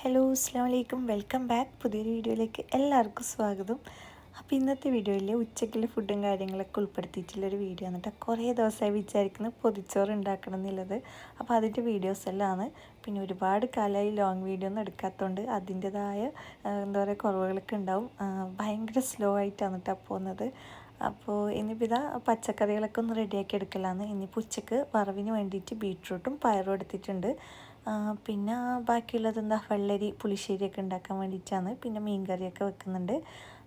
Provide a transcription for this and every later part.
Hello അസ്സാം വലൈക്കും welcome back പുതിയൊരു വീഡിയോയിലേക്ക് എല്ലാവർക്കും സ്വാഗതം. അപ്പോൾ ഇന്നത്തെ വീഡിയോയിൽ ഉച്ചയ്ക്കുള്ള ഫുഡും കാര്യങ്ങളൊക്കെ ഉൾപ്പെടുത്തിയിട്ടുള്ളൊരു വീഡിയോ ആണ് കേട്ടോ. കുറേ ദിവസമായി വിചാരിക്കുന്നത് പൊതിച്ചോറ് ഉണ്ടാക്കണം എന്നുള്ളത്. അപ്പോൾ അതിൻ്റെ വീഡിയോസ് എല്ലാമാണ്. പിന്നെ ഒരുപാട് കാലമായി ലോങ് വീഡിയോ ഒന്നും എടുക്കാത്തതുകൊണ്ട് അതിൻ്റെതായ എന്താ പറയുക കുറവുകളൊക്കെ ഉണ്ടാവും. ഭയങ്കര സ്ലോ ആയിട്ടാണ് കേട്ടോ പോകുന്നത്. അപ്പോൾ ഇനിയിപ്പോൾ ഇതാ പച്ചക്കറികളൊക്കെ ഒന്ന് റെഡിയാക്കി എടുക്കലാണ്. ഇനിയിപ്പോൾ ഉച്ചയ്ക്ക് വറവിന് വേണ്ടിയിട്ട് ബീട്രൂട്ടും പയറും എടുത്തിട്ടുണ്ട്. പിന്നെ ബാക്കിയുള്ളത് എന്താ വെള്ളരി പുളിശ്ശേരിയൊക്കെ ഉണ്ടാക്കാൻ വേണ്ടിയിട്ടാണ്. പിന്നെ മീൻ കറിയൊക്കെ വെക്കുന്നുണ്ട്.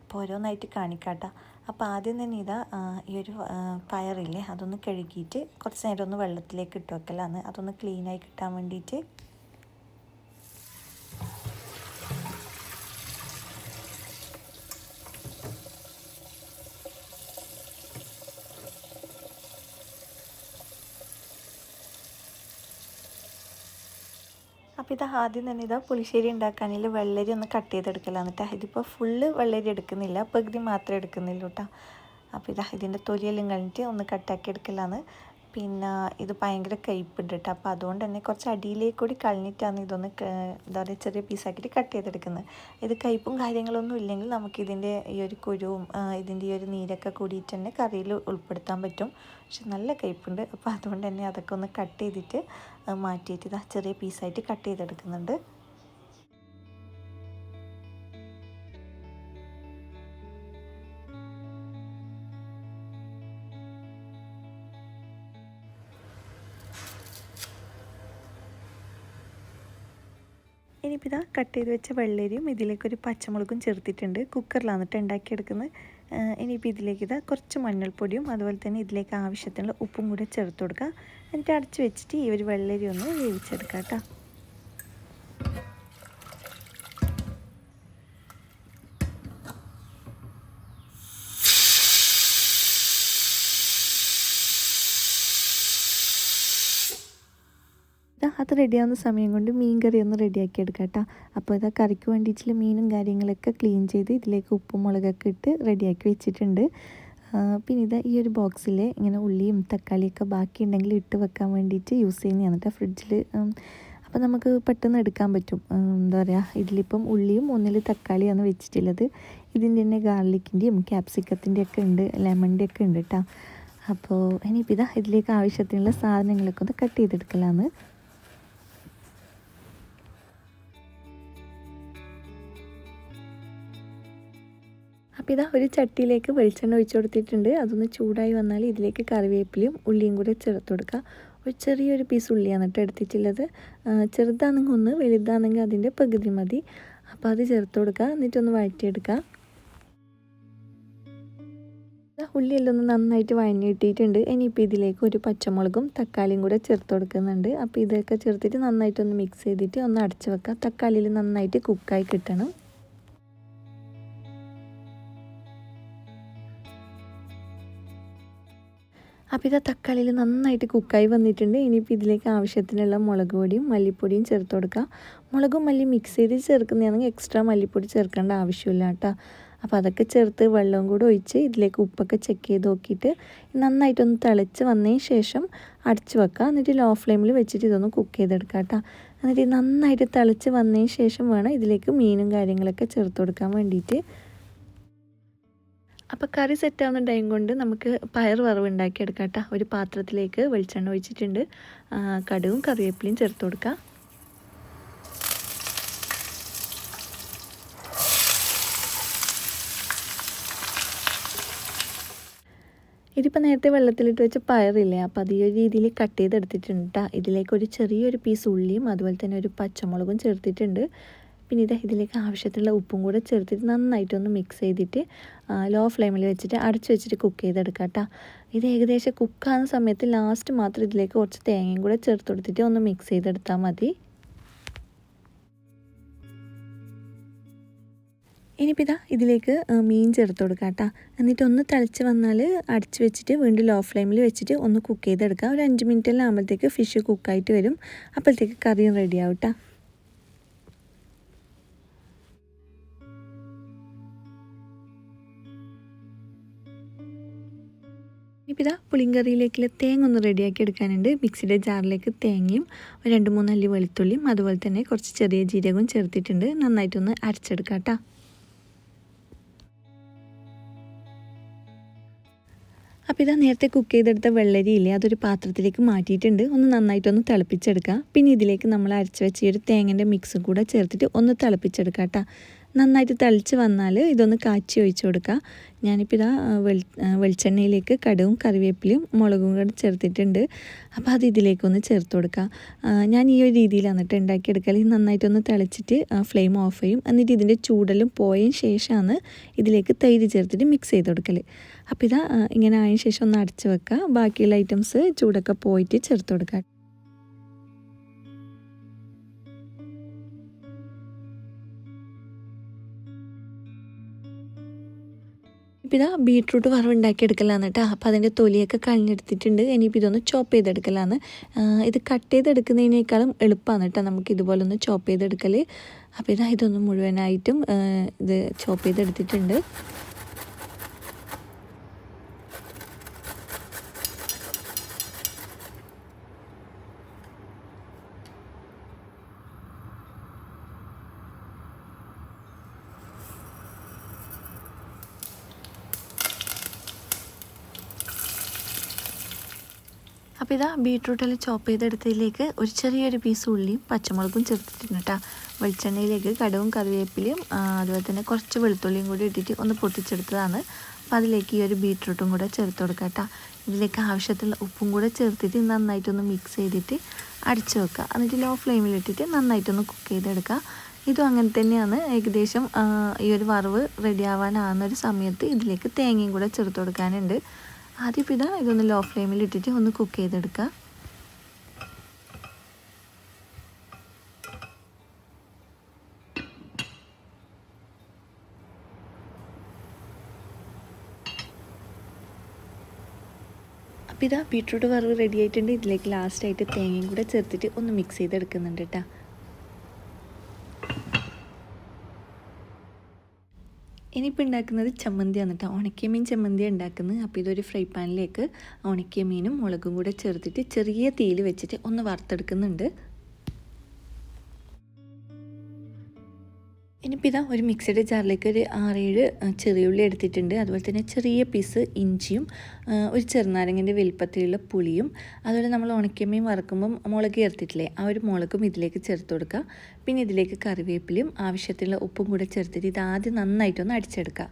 അപ്പോൾ ഓരോന്നായിട്ട് കാണിക്കാട്ടോ. അപ്പോൾ ആദ്യം തന്നെ ഇതാ ഈ ഒരു പയറില്ലേ അതൊന്ന് കഴുകിയിട്ട് കുറച്ച് നേരം ഒന്ന് വെള്ളത്തിലേക്ക് ഇട്ട് വെക്കലാണ്. അതൊന്ന് ക്ലീനായി കിട്ടാൻ വേണ്ടിയിട്ട്. അപ്പോൾ ഇത് ആദ്യം തന്നെ ഇതാ പുളിശ്ശേരി ഉണ്ടാക്കാനില്ല വെള്ളരി ഒന്ന് കട്ട് ചെയ്തെടുക്കലാണ് കേട്ടോ. ഇതിപ്പോൾ ഫുള്ള് വെള്ളരി എടുക്കുന്നില്ല, പകുതി മാത്രമേ എടുക്കുന്നില്ലൂ കേട്ടോ. അപ്പോൾ ഇതാ ഇതിൻ്റെ തൊലിയെല്ലാം കഴിഞ്ഞിട്ട് ഒന്ന് കട്ടാക്കി എടുക്കലാണ്. പിന്നെ ഇത് ഭയങ്കര കയ്പ്പുണ്ട് കേട്ടോ. അപ്പോൾ അതുകൊണ്ട് തന്നെ കുറച്ച് അടിയിലേക്ക് കൂടി കളഞ്ഞിട്ടാണ് ഇതൊന്ന് എന്താ പറയുക ചെറിയ പീസാക്കിയിട്ട് കട്ട് ചെയ്തെടുക്കുന്നത്. ഇത് കയ്പ്പും കാര്യങ്ങളൊന്നും ഇല്ലെങ്കിൽ നമുക്കിതിൻ്റെ ഈ ഒരു കുരുവും ഇതിൻ്റെ ഈ ഒരു നീരൊക്കെ കൂടിയിട്ട് തന്നെ കറിയിൽ ഉൾപ്പെടുത്താൻ പറ്റും. പക്ഷെ നല്ല കയ്പ്പുണ്ട്. അപ്പോൾ അതുകൊണ്ട് തന്നെ അതൊക്കെ ഒന്ന് കട്ട് ചെയ്തിട്ട് മാറ്റിയിട്ട് ഇതാ ചെറിയ പീസായിട്ട് കട്ട് ചെയ്തെടുക്കുന്നുണ്ട്. ഇനിയിപ്പോൾ ഇതാ കട്ട് ചെയ്ത് വെച്ച വെള്ളരിയും ഇതിലേക്കൊരു പച്ചമുളകും ചേർത്തിട്ടുണ്ട്. കുക്കറിലാണ് കേട്ടോ ഉണ്ടാക്കിയെടുക്കുന്നത്. ഇനിയിപ്പോൾ ഇതിലേക്ക് ഇതാ കുറച്ച് മഞ്ഞൾപ്പൊടിയും അതുപോലെ തന്നെ ഇതിലേക്ക് ആവശ്യത്തിനുള്ള ഉപ്പും കൂടെ ചേർത്ത് കൊടുക്കുക. എന്നിട്ട് അടച്ച് വെച്ചിട്ട് ഈ ഒരു വെള്ളരി ഒന്ന് വേവിച്ചെടുക്കാം കേട്ടോ. അത് റെഡിയാവുന്ന സമയം കൊണ്ട് മീൻ കറി ഒന്ന് റെഡിയാക്കി എടുക്കാം കേട്ടോ. അപ്പോൾ ഇതാ കറിക്ക് വേണ്ടിയിട്ടുള്ള മീനും കാര്യങ്ങളൊക്കെ ക്ലീൻ ചെയ്ത് ഇതിലേക്ക് ഉപ്പും മുളകൊക്കെ ഇട്ട് റെഡിയാക്കി വെച്ചിട്ടുണ്ട്. പിന്നെ ഇതാ ഈ ഒരു ബോക്സിൽ ഇങ്ങനെ ഉള്ളിയും തക്കാളിയൊക്കെ ബാക്കി ഉണ്ടെങ്കിൽ ഇട്ട് വെക്കാൻ വേണ്ടിയിട്ട് യൂസ് ചെയ്യുന്നതാണ് കേട്ടോ ഫ്രിഡ്ജിൽ. അപ്പോൾ നമുക്ക് പെട്ടെന്ന് എടുക്കാൻ പറ്റും. എന്താ പറയുക ഇതിലിപ്പം ഉള്ളിയും ഒന്നിൽ തക്കാളിയാണ് വെച്ചിട്ടുള്ളത്. ഇതിൻ്റെ തന്നെ ഗാർലിക്കിൻ്റെയും ക്യാപ്സിക്കത്തിൻ്റെയൊക്കെ ഉണ്ട്, ലെമണിൻ്റെ ഒക്കെ ഉണ്ട് കേട്ടോ. അപ്പോൾ ഇനിയിപ്പോൾ ഇതാ ഇതിലേക്ക് ആവശ്യത്തിനുള്ള സാധനങ്ങളൊക്കെ ഒന്ന് കട്ട് ചെയ്തെടുക്കലാണ്. അപ്പോൾ ഇതാ ഒരു ചട്ടിയിലേക്ക് വെളിച്ചെണ്ണ ഒഴിച്ച് കൊടുത്തിട്ടുണ്ട്. അതൊന്ന് ചൂടായി വന്നാൽ ഇതിലേക്ക് കറിവേപ്പിലയും ഉള്ളിയും കൂടെ ചേർത്ത് കൊടുക്കുക. ഒരു ചെറിയൊരു പീസ് ഉള്ളിയാണ് കേട്ടോ എടുത്തിട്ടുള്ളത്. ചെറുതാണെങ്കിൽ ഒന്ന്, വലുതാണെങ്കിൽ അതിൻ്റെ പകുതി മതി. അപ്പോൾ അത് ചേർത്ത് കൊടുക്കുക. എന്നിട്ടൊന്ന് വഴറ്റിയെടുക്കുക. ഉള്ളിയെല്ലാം ഒന്ന് നന്നായിട്ട് വഴഞ്ഞ് കിട്ടിയിട്ടുണ്ട്. ഇനിയിപ്പോൾ ഇതിലേക്ക് ഒരു പച്ചമുളകും തക്കാളിയും കൂടെ ചേർത്ത് കൊടുക്കുന്നുണ്ട്. അപ്പോൾ ഇതൊക്കെ ചേർത്തിട്ട് നന്നായിട്ടൊന്ന് മിക്സ് ചെയ്തിട്ട് ഒന്ന് അടച്ച് വെക്കുക. തക്കാളിയിൽ നന്നായിട്ട് കുക്കായി കിട്ടണം. അപ്പോൾ ഇത് തക്കാളിയിൽ നന്നായിട്ട് കുക്കായി വന്നിട്ടുണ്ട്. ഇനിയിപ്പോൾ ഇതിലേക്ക് ആവശ്യത്തിനുള്ള മുളക് പൊടിയും മല്ലിപ്പൊടിയും ചേർത്ത് കൊടുക്കുക. മുളകും മല്ലി മിക്സ് ചെയ്ത് ചേർക്കുന്നതാണെങ്കിൽ എക്സ്ട്രാ മല്ലിപ്പൊടി ചേർക്കേണ്ട ആവശ്യമില്ല കേട്ടോ. അപ്പോൾ അതൊക്കെ ചേർത്ത് വെള്ളവും കൂടെ ഒഴിച്ച് ഇതിലേക്ക് ഉപ്പൊക്കെ ചെക്ക് ചെയ്ത് നോക്കിയിട്ട് നന്നായിട്ടൊന്ന് തിളച്ച് വന്നതിന് ശേഷം അടച്ച് വെക്കുക. എന്നിട്ട് ലോ ഫ്ലെയിമിൽ വെച്ചിട്ട് ഇതൊന്ന് കുക്ക് ചെയ്തെടുക്കുക കേട്ടോ. എന്നിട്ട് നന്നായിട്ട് തിളച്ച് വന്നതിന് ശേഷം വേണം ഇതിലേക്ക് മീനും കാര്യങ്ങളൊക്കെ ചേർത്ത് കൊടുക്കാൻ വേണ്ടിയിട്ട്. അപ്പോൾ കറി സെറ്റാവുന്ന ടൈം കൊണ്ട് നമുക്ക് പയർ വറവ് ഉണ്ടാക്കിയെടുക്കാം കേട്ടോ. ഒരു പാത്രത്തിലേക്ക് വെളിച്ചെണ്ണ ഒഴിച്ചിട്ടുണ്ട്. കടുകും കറിവേപ്പിലയും ചേർത്ത് കൊടുക്കുക. ഇതിപ്പോൾ നേരത്തെ വെള്ളത്തിലിട്ട് വെച്ച പയറില്ലേ, അപ്പോൾ അത് ഈ ഒരു രീതിയിൽ കട്ട് ചെയ്തെടുത്തിട്ടുണ്ട് കേട്ടോ. ഇതിലേക്ക് ഒരു ചെറിയൊരു പീസ് ഉള്ളിയും അതുപോലെ തന്നെ ഒരു പച്ചമുളകും ചേർത്തിട്ടുണ്ട്. പിന്നെ ഇതിലേക്ക് ആവശ്യത്തിനുള്ള ഉപ്പും കൂടെ ചേർത്തിട്ട് നന്നായിട്ടൊന്ന് മിക്സ് ചെയ്തിട്ട് ലോ ഫ്ലെയിമിൽ വെച്ചിട്ട് അടച്ചു വെച്ചിട്ട് കുക്ക് ചെയ്തെടുക്കാം കേട്ടോ. ഇത് ഏകദേശം കുക്കാകുന്ന സമയത്ത് ലാസ്റ്റ് മാത്രം ഇതിലേക്ക് കുറച്ച് തേങ്ങയും കൂടെ ചേർത്ത് കൊടുത്തിട്ട് ഒന്ന് മിക്സ് ചെയ്തെടുത്താൽ മതി. ഇനിയിപ്പോൾ ഇതാ ഇതിലേക്ക് മീൻ ചേർത്ത് കൊടുക്കാം കേട്ടോ. എന്നിട്ട് ഒന്ന് തിളച്ച് വന്നാൽ അടച്ച് വെച്ചിട്ട് വീണ്ടും ലോ ഫ്ലെയിമിൽ വെച്ചിട്ട് ഒന്ന് കുക്ക് ചെയ്തെടുക്കുക. ഒരു 5 മിനിറ്റെല്ലാം ആകുമ്പോഴത്തേക്ക് ഫിഷ് കുക്കായിട്ട് വരും. അപ്പോഴത്തേക്ക് കറിയും റെഡിയാവും കേട്ടോ. ഇനിയിപ്പോൾ ഇതാ പുളിങ്കറിയിലേക്കുള്ള തേങ്ങ ഒന്ന് റെഡിയാക്കി എടുക്കാനുണ്ട്. മിക്സിയുടെ ജാറിലേക്ക് തേങ്ങയും 2-3 അല്ലി വെളുത്തുള്ളിയും അതുപോലെ തന്നെ കുറച്ച് ചെറിയ ജീരകവും ചേർത്തിട്ടുണ്ട്. നന്നായിട്ടൊന്ന് അരച്ചെടുക്കാം കേട്ടോ. അപ്പോൾ ഇതാ നേരത്തെ കുക്ക് ചെയ്തെടുത്ത വെള്ളരിയില്ലേ, അതൊരു പാത്രത്തിലേക്ക് മാറ്റിയിട്ടുണ്ട്. ഒന്ന് നന്നായിട്ടൊന്ന് തിളപ്പിച്ചെടുക്കുക. പിന്നെ ഇതിലേക്ക് നമ്മൾ അരച്ച് വെച്ച ഈ ഒരു തേങ്ങൻ്റെ മിക്സും കൂടെ ചേർത്തിട്ട് ഒന്ന് തിളപ്പിച്ചെടുക്കുക കേട്ടോ. നന്നായിട്ട് തിളച്ച് വന്നാൽ ഇതൊന്ന് കാച്ചി ഒഴിച്ച് കൊടുക്കുക. ഞാനിപ്പോൾ ഇതാ വെളിച്ചെണ്ണയിലേക്ക് കടുകും കറിവേപ്പിലയും മുളകും കൂടെ ചേർത്തിട്ടുണ്ട്. അപ്പോൾ അത് ഇതിലേക്കൊന്ന് ചേർത്ത് കൊടുക്കുക. ഞാൻ ഈ ഒരു രീതിയിലാണ് കേട്ടോ ഉണ്ടാക്കിയെടുക്കൽ. നന്നായിട്ടൊന്ന് തിളച്ചിട്ട് ഫ്ലെയിം ഓഫ് ചെയ്യും. എന്നിട്ട് ഇതിൻ്റെ ചൂടെല്ലാം പോയതിന് ശേഷമാണ് ഇതിലേക്ക് തൈര് ചേർത്തിട്ട് മിക്സ് ചെയ്ത് കൊടുക്കൽ. അപ്പോൾ ഇതാ ഇങ്ങനെ ആയതിനു ശേഷം ഒന്ന് അടച്ച് വെക്കുക. ബാക്കിയുള്ള ഐറ്റംസ് ചൂടൊക്കെ പോയിട്ട് ചേർത്ത് കൊടുക്കുക. ഇപ്പോൾ ഇതാ ബീട്രൂട്ട് വറവുണ്ടാക്കിയെടുക്കലാണ് കേട്ടോ. അപ്പോൾ അതിൻ്റെ തൊലിയൊക്കെ കളഞ്ഞെടുത്തിട്ടുണ്ട്. ഇനിയിപ്പോൾ ഇതൊന്ന് ചോപ്പ് ചെയ്തെടുക്കലാണ്. ഇത് കട്ട് ചെയ്തെടുക്കുന്നതിനേക്കാളും എളുപ്പമാണ് കേട്ടോ നമുക്ക് ഇതുപോലെ ഒന്ന് ചോപ്പ് ചെയ്തെടുക്കൽ. അപ്പോൾ ഇതാ ഇതൊന്ന് മുഴുവനായിട്ടും ഇത് ചോപ്പ് ചെയ്തെടുത്തിട്ടുണ്ട്. അപ്പോൾ ഇതാ ബീട്രൂട്ടെല്ലാം ചോപ്പ് ചെയ്തെടുത്തതിലേക്ക് ഒരു ചെറിയൊരു പീസ് ഉള്ളിയും പച്ചമുളകും ചേർത്തിട്ടുണ്ട് കേട്ടോ. വെളിച്ചെണ്ണയിലേക്ക് കടുകും കറിവേപ്പിലയും അതുപോലെ തന്നെ കുറച്ച് വെളുത്തുള്ളിയും കൂടി ഇട്ടിട്ട് ഒന്ന് പൊട്ടിച്ചെടുത്തതാണ്. അപ്പോൾ അതിലേക്ക് ഈ ഒരു ബീട്രൂട്ടും കൂടെ ചേർത്ത് കൊടുക്കുക കേട്ടോ. ഇതിലേക്ക് ആവശ്യത്തിലുള്ള ഉപ്പും കൂടെ ചേർത്തിട്ട് നന്നായിട്ടൊന്ന് മിക്സ് ചെയ്തിട്ട് അടിച്ച് വെക്കുക. എന്നിട്ട് ലോ ഫ്ലെയിമിലിട്ടിട്ട് നന്നായിട്ടൊന്ന് കുക്ക് ചെയ്തെടുക്കുക. ഇതും അങ്ങനെ തന്നെയാണ്. ഏകദേശം ഈ ഒരു വറവ് റെഡി ആവാനാകുന്നൊരു സമയത്ത് ഇതിലേക്ക് തേങ്ങയും കൂടെ ചേർത്ത് കൊടുക്കാനുണ്ട്. ആദ്യം ഇതാ ഇതൊന്ന് ലോ ഫ്ലെയിമിൽ ഇട്ടിട്ട് ഒന്ന് കുക്ക് ചെയ്തെടുക്കുക. അപ്പോൾ ഇതാ ബീട്രൂട്ട് വറവ് റെഡി ആയിട്ടുണ്ട്. ഇതിലേക്ക് ലാസ്റ്റായിട്ട് തേങ്ങയും കൂടെ ചേർത്തിട്ട് ഒന്ന് മിക്സ് ചെയ്തെടുക്കുന്നുണ്ട് കേട്ടോ. ഇനിയിപ്പോൾ ഉണ്ടാക്കുന്നത് ചമ്മന്തിയാണ് കേട്ടോ. ഉണക്കിയ മീൻ ചമ്മന്തി ഉണ്ടാക്കുന്നത്. അപ്പോൾ ഇതൊരു ഫ്രൈ പാനിലേക്ക് ഉണക്കിയ മീനും മുളകും കൂടെ ചേർത്തിട്ട് ചെറിയ തീയിൽ വെച്ചിട്ട് ഒന്ന് വറുത്തെടുക്കുന്നുണ്ട്. ഇനിയിപ്പോൾ ഇതാ ഒരു മിക്സിയുടെ ജാറിലേക്ക് ഒരു 6-7 ചെറിയുള്ളി എടുത്തിട്ടുണ്ട്. അതുപോലെ തന്നെ ചെറിയ പീസ് ഇഞ്ചിയും ഒരു ചെറുനാരങ്ങൻ്റെ വലുപ്പത്തിലുള്ള പുളിയും അതുപോലെ നമ്മൾ ഉണക്കമീൻ വറക്കുമ്പം മുളക് ചേർത്തിട്ടില്ലേ, ആ ഒരു മുളകും ഇതിലേക്ക് ചേർത്ത് കൊടുക്കുക. പിന്നെ ഇതിലേക്ക് കറിവേപ്പിലയും ആവശ്യത്തിലുള്ള ഉപ്പും കൂടെ ചേർത്തിട്ട് ഇത് ആദ്യം നന്നായിട്ടൊന്ന് അടിച്ചെടുക്കുക.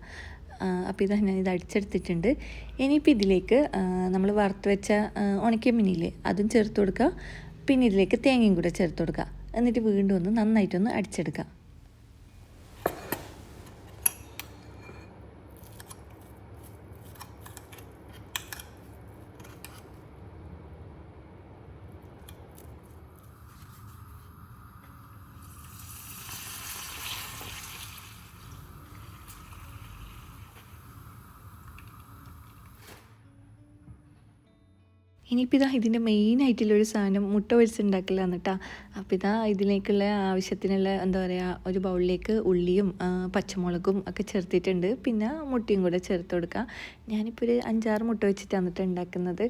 അപ്പോൾ ഇതാ ഞാൻ ഇത് അടിച്ചെടുത്തിട്ടുണ്ട്. ഇനിയിപ്പോൾ ഇതിലേക്ക് നമ്മൾ വറുത്ത് വെച്ച ഉണക്കിയ മീനില്ലേ അതും ചേർത്ത് കൊടുക്കുക. പിന്നെ ഇതിലേക്ക് തേങ്ങയും കൂടെ ചേർത്ത് കൊടുക്കുക. എന്നിട്ട് വീണ്ടും ഒന്ന് നന്നായിട്ടൊന്ന് അടിച്ചെടുക്കുക. ഇനിയിപ്പോൾ ഇതാ ഇതിൻ്റെ മെയിനായിട്ടുള്ളൊരു സാധനം മുട്ട പൊരിച്ചുണ്ടാക്കലാണ് കേട്ടോ. അപ്പോൾ ഇതാ ഇതിലേക്കുള്ള ആവശ്യത്തിനുള്ള എന്താ പറയുക ഒരു ബൗളിലേക്ക് ഉള്ളിയും പച്ചമുളകും ഒക്കെ ചേർത്തിട്ടുണ്ട്. പിന്നെ മുട്ടയും കൂടെ ചേർത്ത് കൊടുക്കുക. ഞാനിപ്പോൾ ഒരു 5-6 മുട്ട വെച്ചിട്ടാണ് കേട്ടോ ഉണ്ടാക്കുന്നത്.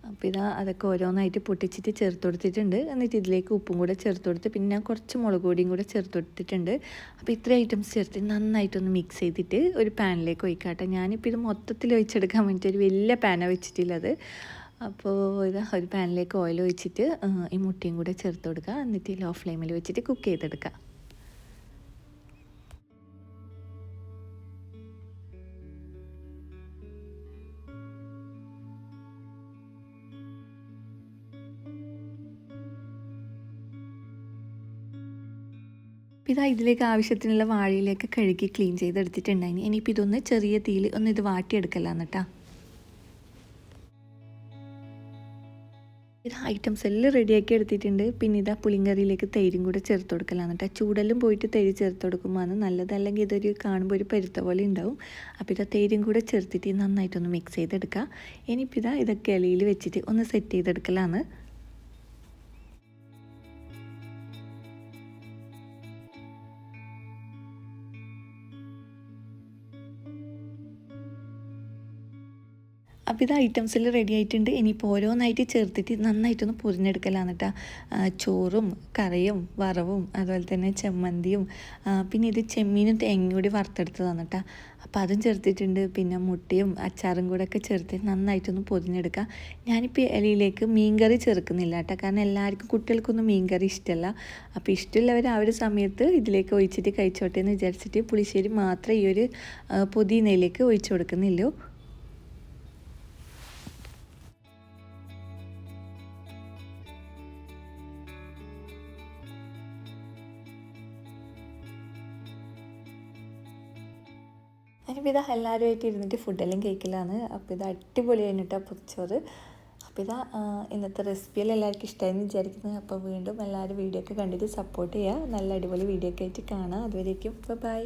അപ്പോൾ ഇതാ അതൊക്കെ ഓരോന്നായിട്ട് പൊട്ടിച്ചിട്ട് ചേർത്ത് കൊടുത്തിട്ടുണ്ട്. എന്നിട്ട് ഇതിലേക്ക് ഉപ്പും കൂടെ ചേർത്ത് കൊടുത്ത് പിന്നെ കുറച്ച് മുളക് പൊടിയും കൂടെ ചേർത്ത് കൊടുത്തിട്ടുണ്ട്. അപ്പോൾ ഇത്രയും ഐറ്റംസ് ചേർത്ത് നന്നായിട്ടൊന്ന് മിക്സ് ചെയ്തിട്ട് ഒരു പാനിലേക്ക് ഒഴിക്കാട്ടെ. ഞാനിപ്പോൾ ഇത് മൊത്തത്തിൽ ഒഴിച്ചെടുക്കാൻ വേണ്ടിയിട്ട് ഒരു വലിയ പാനാണ് വെച്ചിട്ടുള്ളത്. അപ്പോൾ ഇതാ ഒരു പാനിലേക്ക് ഓയിൽ ഒഴിച്ചിട്ട് ഈ മുട്ടയും കൂടെ ചേർത്ത് കൊടുക്കുക. എന്നിട്ട് ലോ ഫ്ലെയിമിൽ വെച്ചിട്ട് കുക്ക് ചെയ്തെടുക്കുക. ഇതാ ഇതിലേക്ക് ആവശ്യത്തിനുള്ള വാഴയിലേക്ക് കഴുകി ക്ലീൻ ചെയ്തെടുത്തിട്ടുണ്ടായിന്. ഇനിയിപ്പോൾ ഇതൊന്ന് ചെറിയ തീയിൽ ഒന്ന് ഇത് വാട്ടിയെടുക്കലാണ് കേട്ടോ. ഇത് ഐറ്റംസ് എല്ലാം റെഡിയാക്കി എടുത്തിട്ടുണ്ട്. പിന്നെ ഇതാ പുളിങ്കറിയിലേക്ക് തൈരും കൂടെ ചേർത്ത് കൊടുക്കലാണ് കേട്ടോ. ചൂടെല്ലാം പോയിട്ട് തൈര് ചേർത്ത് കൊടുക്കുമ്പോൾ നല്ലത്, അല്ലെങ്കിൽ ഇതൊരു കാണുമ്പോൾ ഒരു പരുത്ത പോലെ ഉണ്ടാവും. അപ്പോൾ ഇതാ തൈരും കൂടെ ചേർത്തിട്ട് നന്നായിട്ടൊന്ന് മിക്സ് ചെയ്തെടുക്കുക. ഇനിയിപ്പോൾ ഇതൊക്കെ ഇലയിൽ വെച്ചിട്ട് ഒന്ന് സെറ്റ് ചെയ്തെടുക്കലാണ്. അപ്പോൾ ഇത് ഐറ്റംസിൽ റെഡി ആയിട്ടുണ്ട്. ഇനിയിപ്പോൾ ഓരോന്നായിട്ട് ചേർത്തിട്ട് നന്നായിട്ടൊന്ന് പൊരിഞ്ഞെടുക്കലാണ് കേട്ടോ. ചോറും കറിയും വറവും അതുപോലെ തന്നെ ചമ്മന്തിയും പിന്നെ ഇത് ചെമ്മീനും തേങ്ങയും കൂടി വറുത്തെടുത്തതാണ് കേട്ടോ. അപ്പോൾ അതും ചേർത്തിട്ടുണ്ട്. പിന്നെ മുട്ടയും അച്ചാറും കൂടെ ഒക്കെ ചേർത്തിട്ട് നന്നായിട്ടൊന്ന് പൊരിഞ്ഞെടുക്കുക. ഞാനിപ്പോൾ ഇലയിലേക്ക് മീൻകറി ചേർക്കുന്നില്ല കേട്ടോ, കാരണം എല്ലാവർക്കും കുട്ടികൾക്കൊന്നും മീൻകറി ഇഷ്ടമല്ല. അപ്പോൾ ഇഷ്ടമുള്ളവർ ആ ഒരു സമയത്ത് ഇതിലേക്ക് ഒഴിച്ചിട്ട് കഴിച്ചോട്ടെ എന്ന് വിചാരിച്ചിട്ട് പുളിശ്ശേരി മാത്രം ഈ ഒരു പുതിനയിലേക്ക് ഒഴിച്ചു കൊടുക്കുന്നില്ലോ. ഞാനിപ്പോൾ ഇതാ എല്ലാവരുമായിട്ട് ഇരുന്നിട്ട് ഫുഡെല്ലാം കഴിക്കലാണ്. അപ്പോൾ ഇത് അടിപൊളിയായിരുന്നു കേട്ടോ പൊതിച്ചോറ്. അപ്പോൾ ഇതാ ഇന്നത്തെ റെസിപ്പിയെല്ലാം എല്ലാവർക്കും ഇഷ്ടമായെന്ന് വിചാരിക്കുന്നത്. അപ്പോൾ വീണ്ടും എല്ലാവരും വീഡിയോ ഒക്കെ കണ്ടിട്ട് സപ്പോർട്ട് ചെയ്യുക. നല്ല അടിപൊളി വീഡിയോ ഒക്കെ ആയിട്ട് കാണാം. അതുവരേക്കും ബൈ.